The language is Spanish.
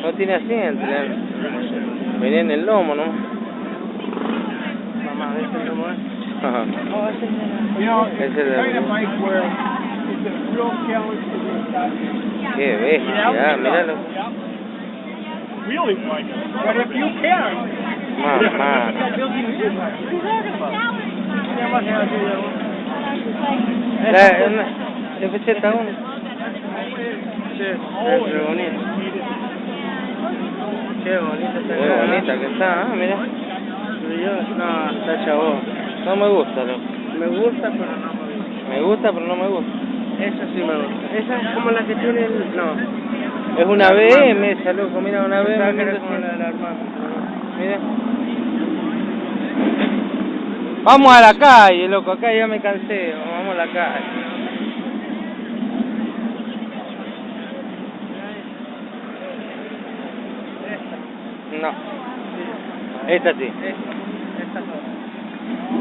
No tiene asiento, venía en el lomo, ¿no? Mamá, ¿ves el lomo? Ajá. Oh, ese es You know, Ese it's es the kind el... of bike where it's a real challenge to get. Qué bestia, míralo. We always like it. But if you can. Mamá. La FZ1. Sí, es bonito. Qué bonito está. Qué bonita que está, mira. No, está chavo. No me gusta, loco. Me gusta, pero no me gusta. Me gusta, pero no me gusta. Esa sí me gusta. Esa es como la que tiene el... No. Es una BM esa, loco, mira, una Pensaba BM. que era como la del Armando. Mira. Vamos a la calle, loco, acá ya me cansé. Vamos a la calle. No. Esta sí. Esta no.